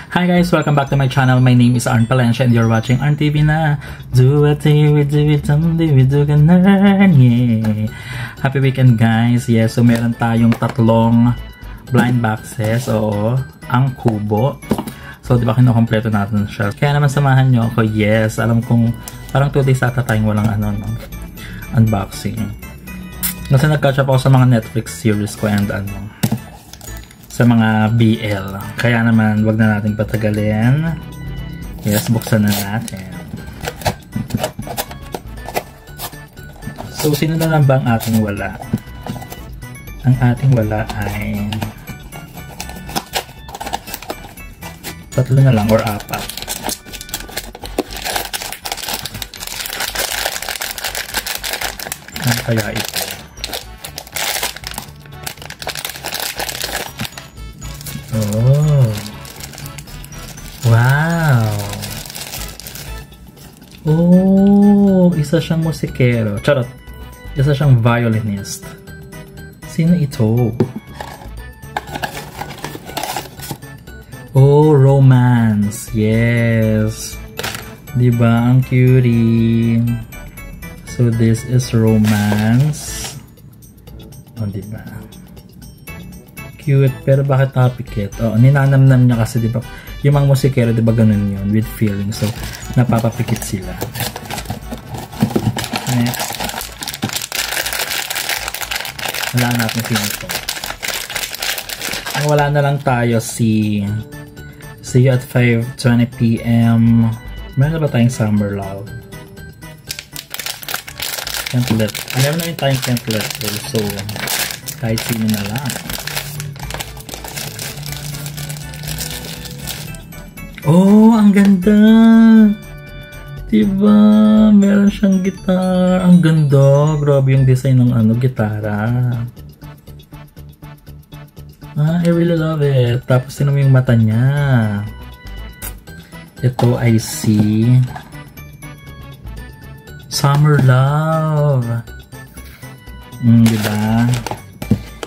Hi guys, welcome back to my channel. My name is Arn Palencia and you're watching Arn TV na. Do it, someday we do ganun, yeah. Happy weekend guys. Yes, so meron tayong tatlong blind boxes. Oo, ang kubo. So, di ba kinukompleto natin siya? Kaya naman samahan nyo ako. Yes, alam kong parang 2 days ata tayong walang unboxing. Kasi nag-catch up ako sa mga Netflix series ko and sa mga BL. Kaya naman, wag na natin patagalin. Yes, buksan na natin. So, sino na lang ba ang ating wala? Ang ating wala ay tatlo na lang or 4. Ano kaya ito? Oh. Wow. Oh, isa siyang musikero. Charot. Isa siyang violinist. Sino ito? Oh, romance. Yes. Diba? Ang cutie. So, this is romance. Oh, diba? Cute, pero bakit napikit? Oh, ninanamnam niya kasi, diba? Yung mga musikero, diba ganun yun? With feeling. So, napapapikit sila. Next. Wala natin sino ito. Ang wala na lang tayo See You at 5:20 PM. Meron na ba tayong Summer Love? Can't Let. Meron na rin tayong Can't Let Go. So, kahit sino na lang. Oh, ang ganda! Diba? Meron siyang guitar. Ang ganda. Grabe yung design ng gitara. I really love it. Tapos tinan mo yung mata niya. Ito I see Summer Love. Diba?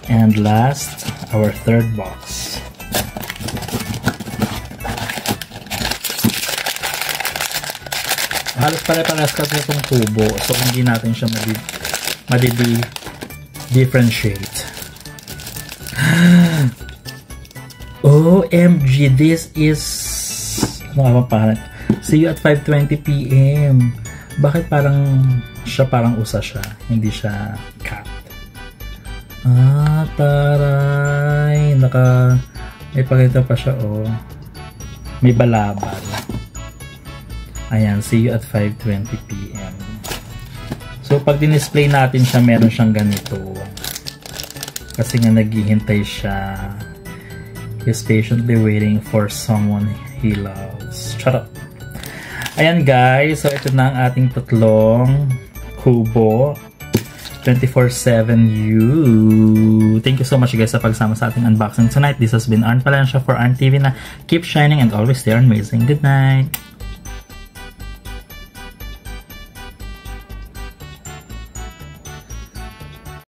And last, our third box. Halos pare-parehas kasi itong tubo. So, hindi natin siya differentiate. OMG, this is ano pa pangalan? See You at 5:20 PM. Bakit parang usa siya, hindi siya cat? Taray, may pakita pa siya, oh. May balabal. Ayan, See You at 5:20 PM. So, pag din-display natin siya, meron siyang ganito. Kasi nga naghihintay siya. He's patiently waiting for someone he loves. Shut up. Ayan guys, so ito na ang ating tatlong kubo. 24/7 Thank you so much guys sa pagsama sa ating unboxing tonight. This has been Arn Palencia for Arn TV na. Keep shining and always stay amazing. Good night.